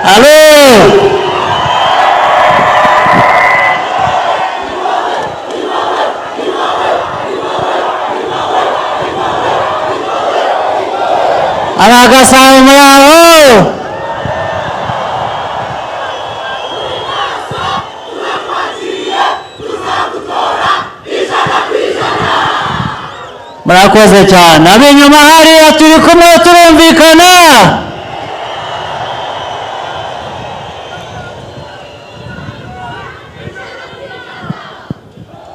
Alô? Abagasaba muraho? Murakoze cyane. Ab'inyuma hariya turi kumwe turumvikana.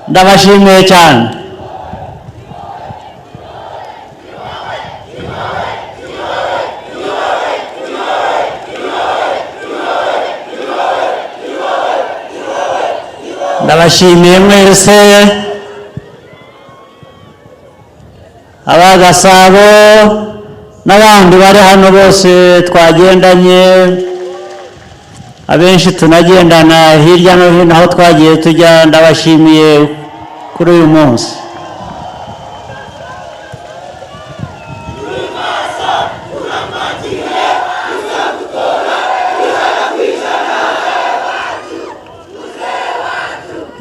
Ndabashimiye cyane. Ndabashimiye mwese. Abagasabo n'abandi bari hano bose twagendanye, abenshi tunagendana hirya no hino aho twagiye tujya, ndabashimiye kuri uyu munsi.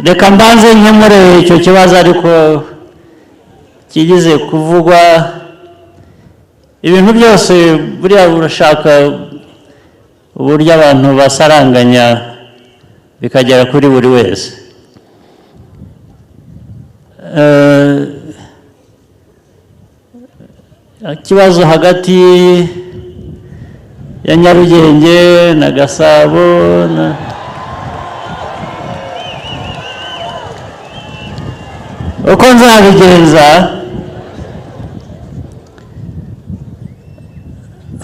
Reka mbanze nkemure icyo kibazo ariko kigize kuvugwa. Ibintu byose buriya urashaka uburyo abantu basaranganya bikagera kuri buri wese. Ikibazo hagati ya Nyarugenge na Gasabo uko nzabigenza,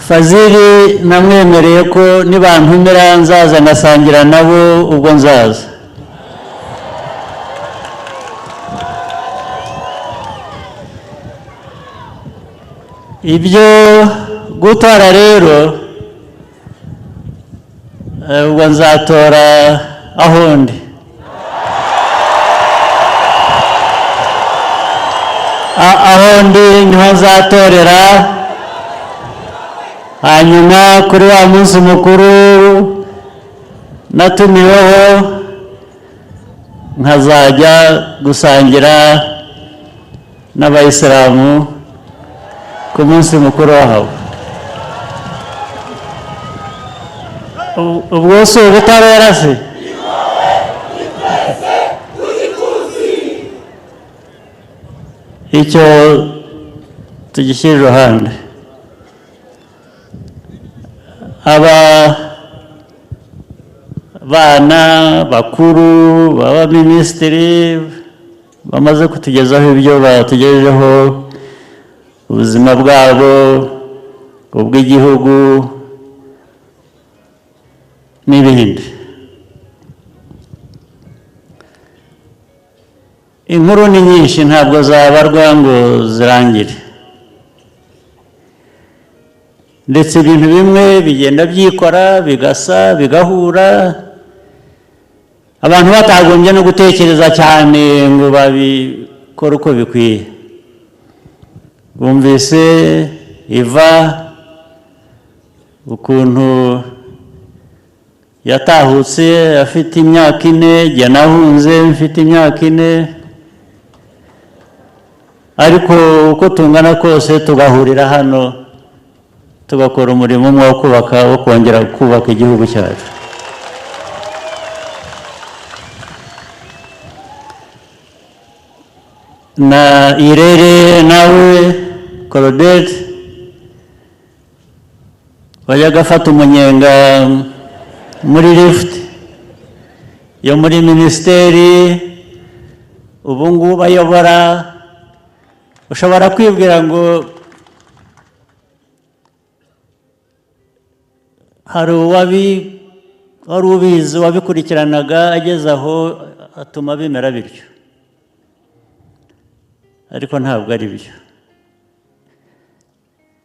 Fazili namwemereye ko nibantumira nzaza ngasangira nabo ubwo nzaza. Ibyo gutora rero ubwo nzatora aho ndi. Aho ndi niho nzatorera, hanyuma kuri wa munsi mukuru natumiweho nkazajya gusangira n'abayisilamu ku munsi mukuru wabo. Ubwo si ubutabera se? Icyo tugishyira iruhande. Aba bana bakuru baba minisitiri bamaze kutugezaho ibyo batugejejeho, ubuzima bwabo, ubw'igihugu n'ibindi. Inkuru ni nyinshi ntabwo zabarwa ngo zirangire, ndetse ibintu bimwe bigenda byikora bigasa bigahura, abantu batagombye no gutekereza cyane ngo babikore uko bikwiye. Bumvise Iva ukuntu yatahutse afite imyaka 4, jya nahunze mfite imyaka 4, ariko uko tungana kose tugahurira hano tugakora umurimo umwe wo kubaka, wo kongera kubaka igihugu cyacu. Na Irere nawe Claudette wajyaga afata umunyenga muri lift yo muri minisiteri, ubu ngubu ayobora. Ushobora kwibwira ngo hari wari ubizi wabikurikiranaga ageze aho atuma bimera bityo, ariko ntabwo ari byo.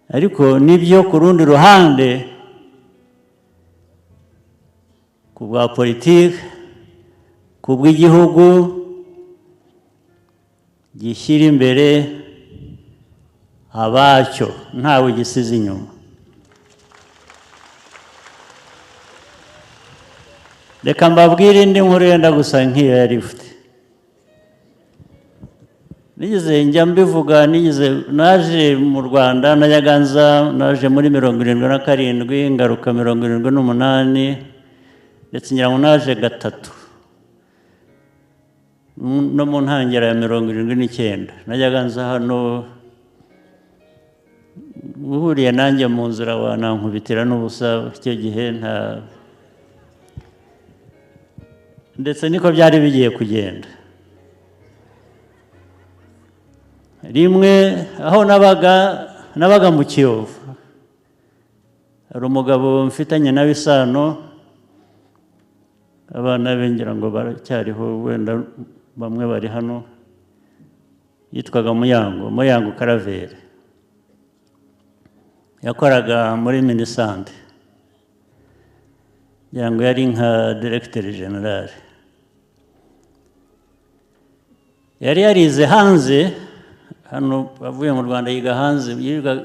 Ariko nibyo ku rundi ruhande, ku bwa politiki, ku bw'igihugu gishyira imbere abacyo ntawe gisize inyuma. reka mbabwire indi nkuru yenda gusa nk'iyo ya lifuti. Nigeze njya mbivuga, naje mu Rwanda najyaga naje muri 77 ngaruka 78 ndetse ngira ngo naje gatatu no mu ntangiriro ya 79 najyaga nza hano uhuriye nanjye mu nzira wanankubitira n'ubusa icyo gihe ndetse niko byari bigiye kugenda. Rimwe aho nabaga mu Kiyovu, hari umugabo mfitanye nawe isano, abana be ngira ngo baracyariho, wenda bamwe bari hano, yitwaga Muyango Karaveri, yakoraga muri Minisante, ngira ngo yari nka Directeur General. Yari yarize hanze hano, avuye mu Rwanda yiga hanze,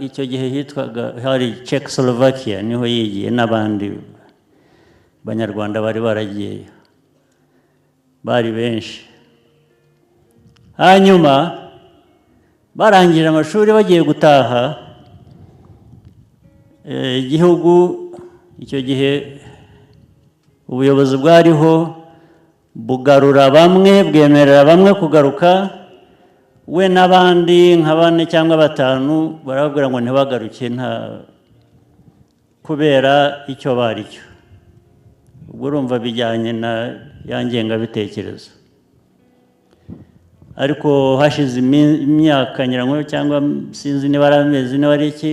icyo gihe hitwaga hari Czechoslovakia, niho yigiye n'abandi Banyarwanda bari baragiyeyo, bari benshi. Hanyuma barangije amashuri bagiye gutaha, igihugu icyo gihe ubuyobozi bwariho bugarura bamwe, bwemerera bamwe kugaruka, we n'abandi nka 4 cyangwa 5 barabwira ngo ntibagaruke kubera icyo bari cyo. Ubwo urumva bijyanye na yangengabitekerezo. Ariko hashize imyaka nyirango cyangwa sinzi niba ari amezi niba ari iki,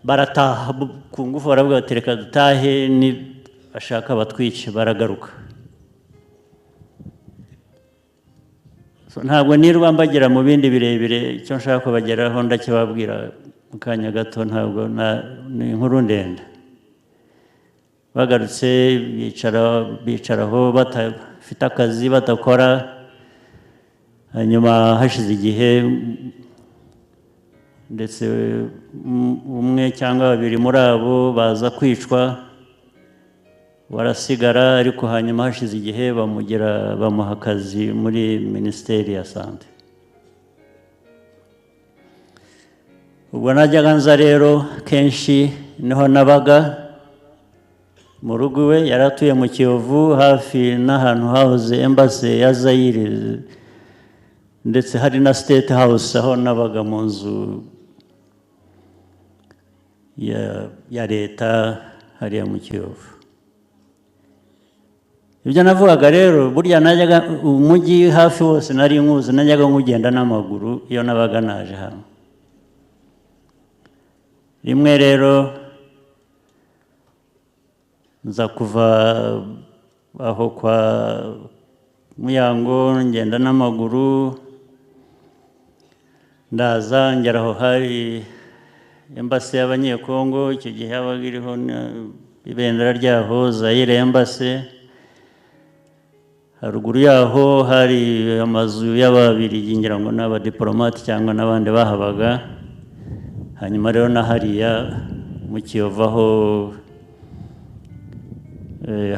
barataha ku ngufu, baravuga bati reka dutahe, ni bashaka batwice, baragaruka. Ntabwo nirwa mbagira mu bindi birebire, icyo nshaka kubageraho ndakibabwira mu kanya gato, ntabwo ni inkuru ndende. Bagarutse bicaraho batafite akazi, batakora. Hanyuma hashize igihe ndetse umwe cyangwa 2 muri abo baza kwicwa, barasigara, ariko hanyuma hashize igihe bamuha akazi muri Minisiteri ya Sante. Ubwo najyaga nza rero kenshi, niho nabaga mu rugo we, yaratuye mu Kiyovu hafi n'ahantu hahoze Embassy ya Zaire, ndetse hari na State House aho nabaga mu nzu ya leta hariya mu Kiyovu. Ibyo navugaga rero, burya najyaga umujyi hafi wose nari nkuzi, najyaga nkugenda n'amaguru iyo nabaga naje hano. Rimwe rero nza kuva aho kwa Muyango ngenda n'amaguru, ndaza ngera aho hari Embassy y'Abanyekongo, icyo gihe habaga iriho ibendera ryaho, Zaire Embassy. Haruguru yaho hari amazu y'Ababiligi, ngira ngo n'abadiplomate cyangwa n'abandi bahabaga. Hanyuma rero na hariya mu Kiyovu aho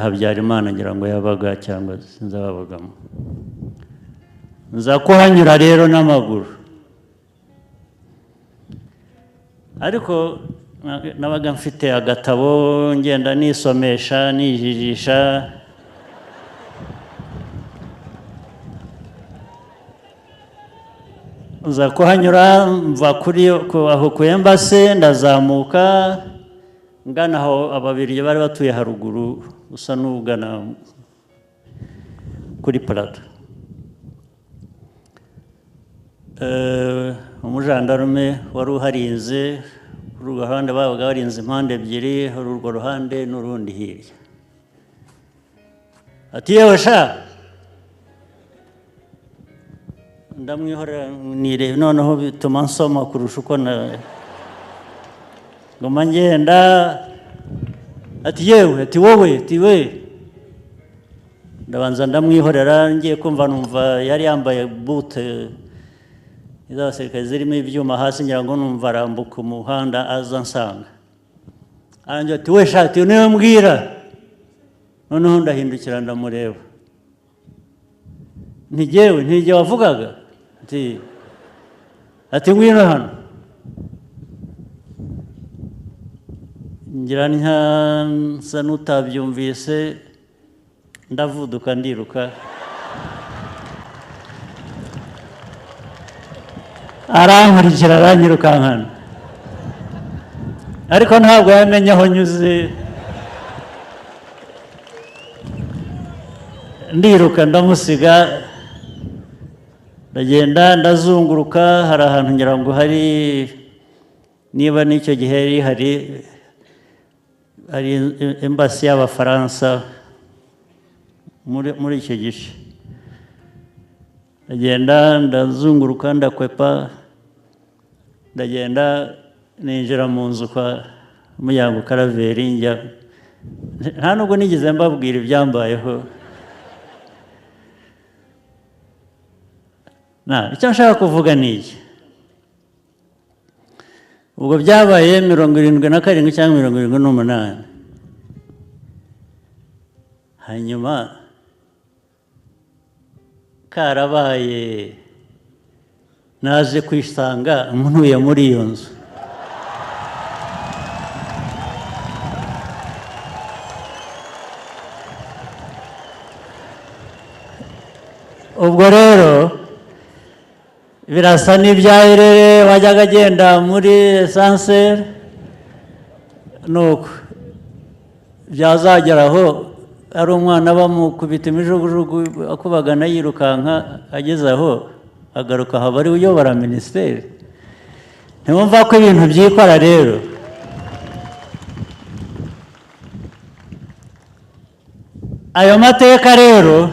Habyarimana ngira ngo yabaga cyangwa sinzi ababagamo, nza kuhanyura rero n'amaguru. Ariko nabaga mfite agatabo ngenda nisomesha, nijijisha. Nza kuhanyura, mva aho ku Embassy, ndazamuka ngana aho Ababiligi bari batuye haruguru, usa n'ugana kuri Plateau. Umujandarume wari uharinze, kuri urwo ruhande babaga barinze impande ebyiri, hari urwo ruhande n'urundi hirya. Ati yewe sha, ndamwihorera nirebe, noneho bituma nsoma kurusha uko ngoma ngenda. Ati yewe, ati wowe, ati we. Ndabanza ndamwihorera, ngiye kumva numva yari yambaye bute iz'abasirikare zirimo ibyuma hasi, ngira ngo numva arambuka umuhanda aza nsanga. Arangira ati we sha, ati niwe mbwira. noneho ndahindukira ndamureba, ntigewe ntige wavugaga, ati ngwino hano, ngira nsa n'utabyumvise ndavuduka ndiruka, arankurikira aranyirukankana, ariko ntabwo yamenye aho nyuze, ndiruka ndamusiga, ndagenda ndazunguruka, hari ahantu ngira ngo hari, niba n'icyo gihe hari embassy y'Abafaransa muri icyo gice, ndagenda ndazunguruka ndakwepa, ndagenda ninjira mu nzu kwa Muyango Karaveri, njya nta nubwo nigeze mbabwira ibyambayeho. Icyo nshaka kuvuga ni iki, ubwo byabaye 77 cyangwa 78, hanyuma karabaye naje kwisanga ntuye muri iyo nzu. Ubwo rero birasa n'ibya Irere wajyaga agenda muri esanseri, nuko byazageraho ari umwana bamukubita imijugujugu akubagana yirukanka, ageze aho agaruka haba ari uyobora minisiteri. Ntiwumva ko ibintu byikora rero. Ayo mateka rero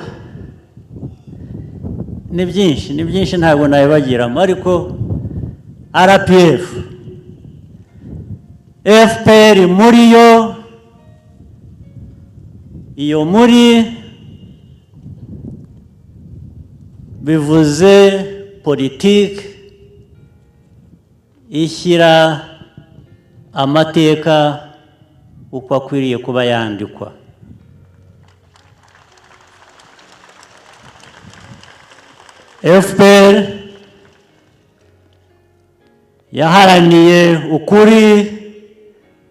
ni byinshi ntabwo nabibagiramo, ariko RPF, FPR muri yo, iyo muri bivuze politiki ishyira amateka uko akwiriye kuba yandikwa. FPR yaharaniye ukuri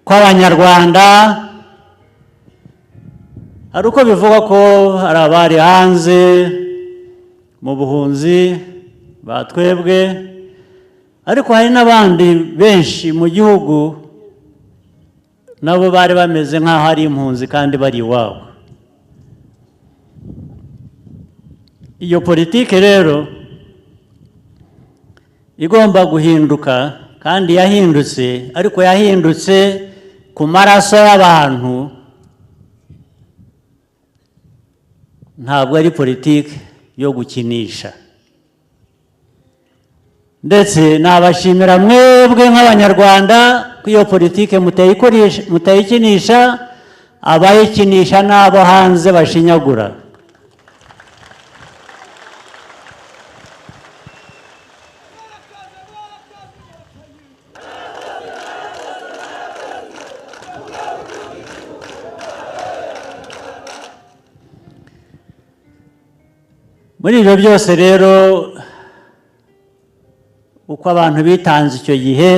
kw'Abanyarwanda, hari uko bivuga ko hari abari hanze mu buhunzi batwebwe, ariko hari n'abandi benshi mu gihugu nabo bari bameze nk'aho ari impunzi kandi bari iwabo. Iyo politiki rero igomba guhinduka, kandi yahindutse, ariko yahindutse ku maraso y'abantu, ntabwo ari politiki yo gukinisha. Ndetse nabashimira mwebwe nk'Abanyarwanda ko iyo politiki mutayikinisha, abayikinisha n'abo hanze bashinyagura. Muri ibyo byose rero, uko abantu bitanze icyo gihe,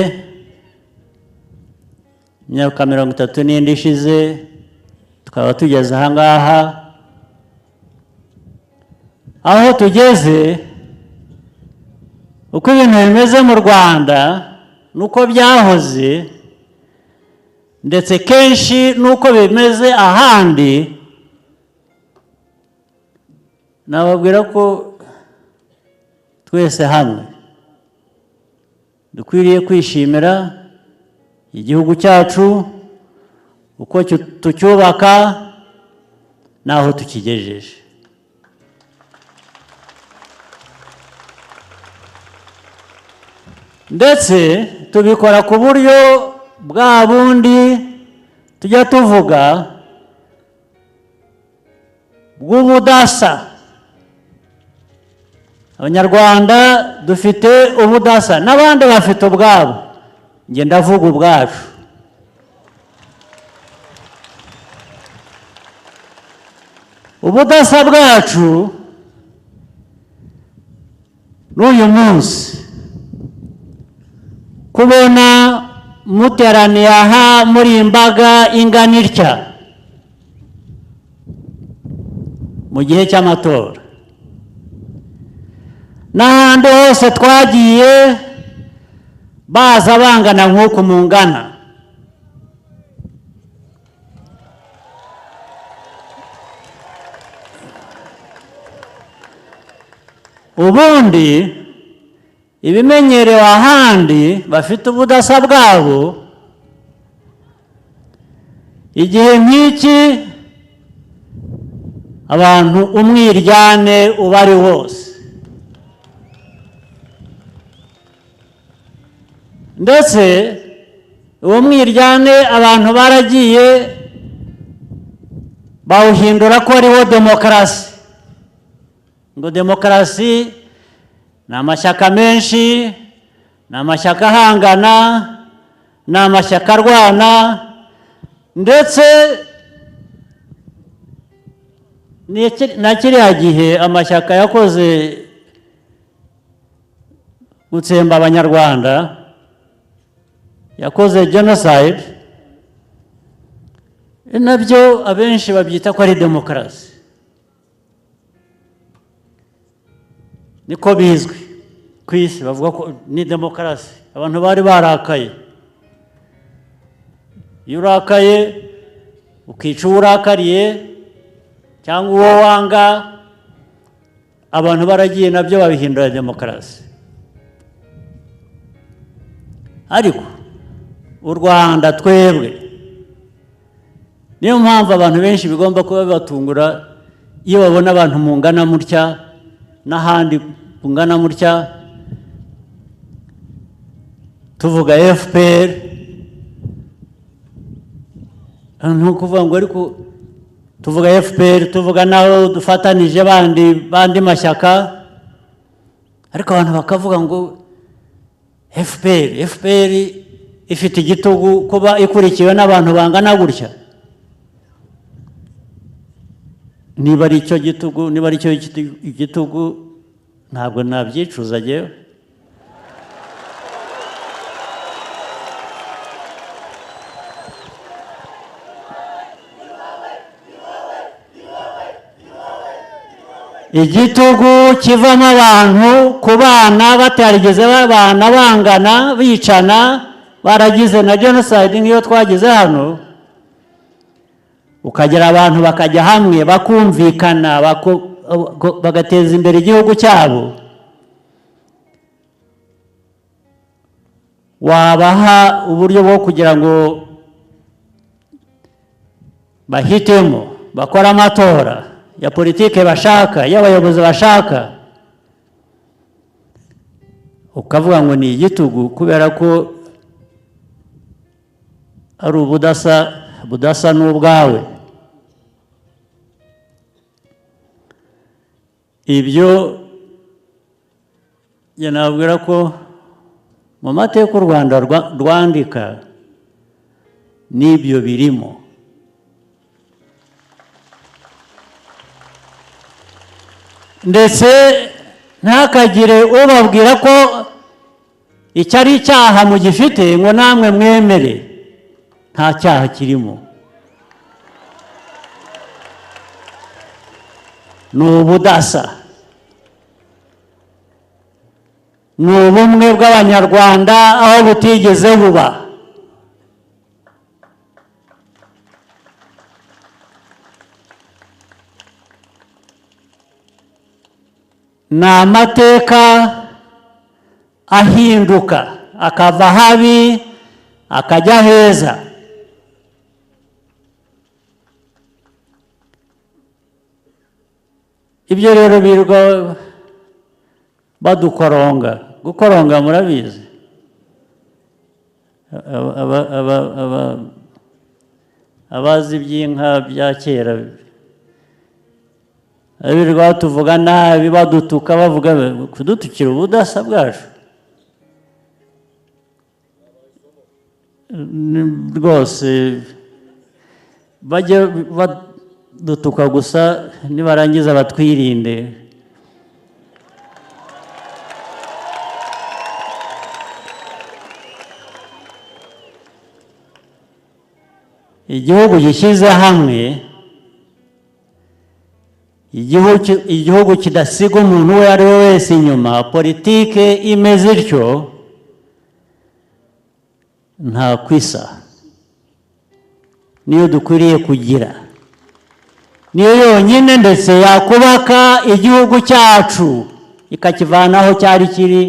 imyaka 30 ishize, tukaba tugeze aha ngaha, aho tugeze, uko ibintu bimeze mu Rwanda nuko byahoze, ndetse kenshi nuko bimeze ahandi. Nababwira ko twese hamwe dukwiriye kwishimira igihugu cyacu, uko tucyubaka n'aho tukigejeje. Ndetse tubikora ku buryo bwa bundi tujya tuvuga bw'ubudasa. Abanyarwanda dufite ubudasa, n'abandi bafite ubwabo, njye ndavuga ubwacu. ubudasa bwacu n'uyu munsi kubona muteraniye aha muri imbaga ingana itya mu gihe cy'amatora n'ahandi hose twagiye baza bangana nk'uku mungana ubundi ibimenyerewe ahandi bafite ubudasa bwabo igihe nk'iki abantu umwiryane uba ari wose ndetse uwo mwiryane abantu baragiye bawuhindura ko ariwo demokarasi ngo demokarasi ni amashyaka menshi ni amashyaka ahangana ni amashyaka arwana ndetse na kiriya gihe amashyaka yakoze gutsemba abanyarwanda yakoze genocide nabyo abenshi babyita ko ari demokarasi niko bizwi ku isi bavuga ko ni demokarasi abantu bari barakaye iyo urakaye ukica uwo urakariye cyangwa uwo wanga abantu baragiye nabyo babihindura demokarasi ariko u Rwanda twebwe niyo mpamvu abantu benshi bigomba kuba bibatungura iyo babona abantu mungana mutya n'ahandi ungana mutya tuvuga FPR ni ukuvuga ngo ariko tuvuga FPR tuvuga naho dufatanije bandi mashyaka ariko abantu bakavuga ngo FPR ifite igitugu kuba ikurikiwe n'abantu bangana gutya niba ari cyo gitugu niba ari cyo igitugu ntabwo nabyicuza jyewe igitugu kivamo abantu ku bana batarigeze babana bangana bicana baragize na genocide nk'iyo twagize hano ukagera abantu bakajya hamwe bakumvikana bagateza imbere igihugu cyabo wabaha uburyo bwo kugira ngo bahitemo bakora amatora ya politike bashaka y'abayobozi bashaka ukavuga ngo ni igitugu kubera ko ari budasa n'ubwawe ibyo nabwira ko mu mateka u Rwanda rwandika n'ibyo birimo ndetse ntakagire ubabwira ko icyo ari icyaha mugifite ngo namwe mwemere nta cyaha kirimo ni ubudasa ni ubumwe bw'abanyarwanda aho butigeze buba ni amateka ahinduka akava habi akajya heza ibyo rero birirwa gukoronga murabizi abazi iby'inka bya kera birirwa tuvuga nabi badutuka bavuga kudutukira ubudasa bwacu rwose bajye badutuka gusa nibarangiza batwirinde. Igihugu gishyize hamwe, igihugu kidasiga umuntu uwo ari we wese inyuma, politike imeze ityo nta kwisa, niyo dukwiriye kugira, niyo yonyine ndetse yakubaka igihugu cyacu ikakivana aho cyari kiri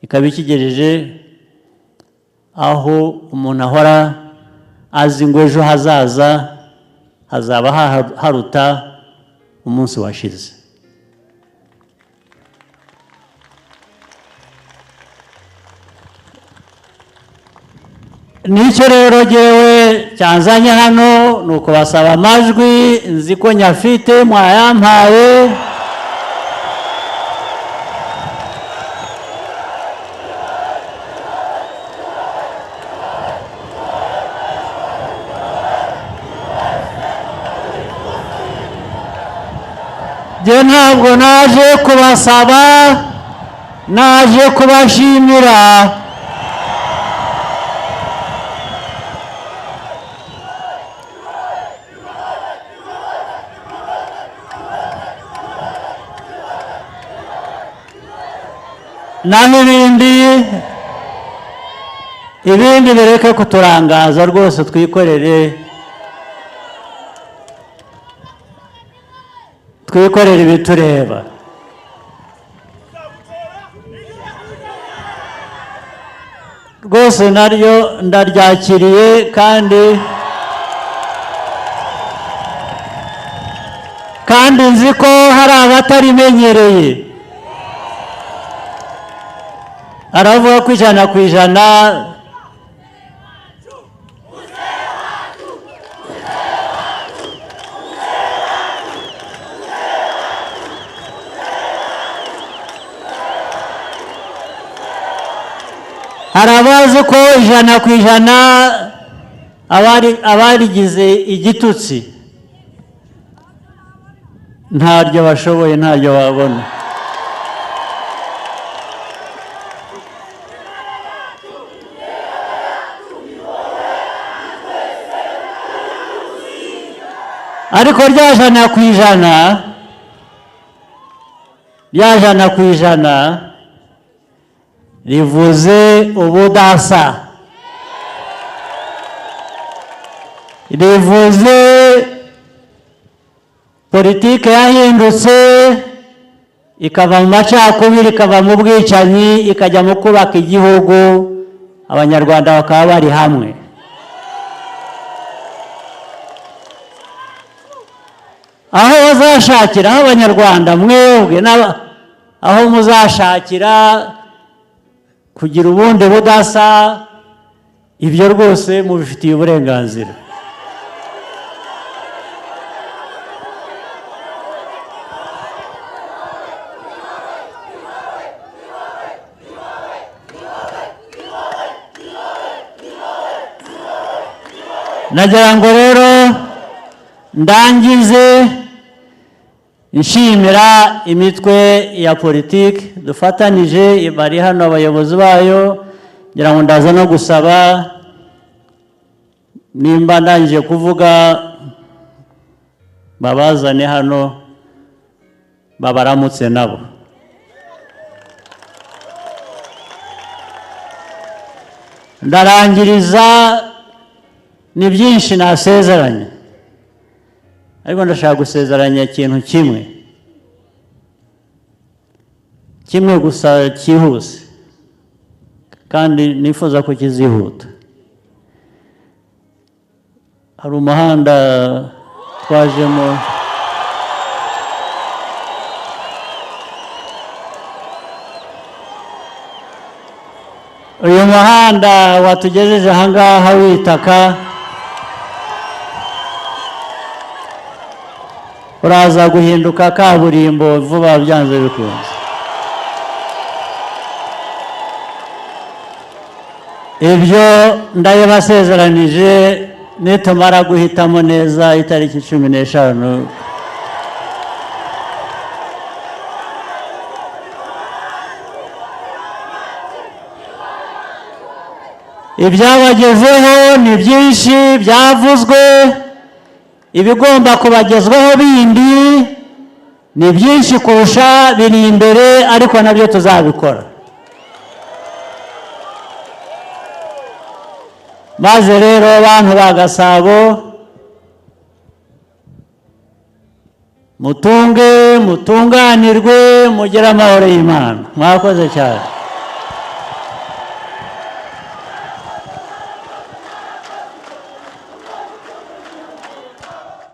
ikaba ikigejeje aho umuntu ahora azi ngo ejo hazaza hazaba haruta umunsi washize. Nicyo rero jyewe cyanzanye hano ni ukubasaba amajwi, nzi ko nyafite mwayampaye. Jye ntabwo naje kubasaba, naje kubashimira. Naho ibindi bireke kuturangaza rwose, twikorere ibitureba. Rwose naryo ndaryakiriye kandi nzi ko hari abatarimenyereye. Aravuga ko 100%. Hari abazi ko 100% abarigize igitutsi ntaryo bashoboye, ntaryo babona. Ariko rya 100% rivuze ubudasa, rivuze politike yahindutse ikava mu macakubiri, ikava mu bwicanyi, ikajya mu kubaka igihugu, abanyarwanda bakaba bari hamwe. Aho bazashakira, aho abanyarwanda mwebwe aho muzashakira kugira ubundi budasa, ibyo rwose mubifitiye uburenganzira. Nagira ngo rero ndangize nshimira imitwe ya politiki dufatanije, bari hano abayobozi bayo. Ngira ngo ndaza no gusaba nimba ndangije kuvuga babazane hano babaramutse nabo. Ndarangiriza, ni byinshi nasezeranye, ariko ndashaka gusezeranya ikintu kimwe gusa cyihuse, kandi nifuza ko kizihuta. Hari umuhanda twajemo, uyu muhanda watugejeje ahangaha w'itaka, uraza guhinduka kaburimbo vuba byanze bikunze. Ibyo ndabibasezeranije nitumara guhitamo neza itariki 15 ibyabagezeho ni byinshi byavuzwe, ibigomba kubagezwaho bindi ni byinshi kurusha biri imbere, ariko nabyo tuzabikora. maze rero bantu ba Gasabo, mutunge, mutunganirwe, mugire amahoro y'Imana. Mwakoze cyane.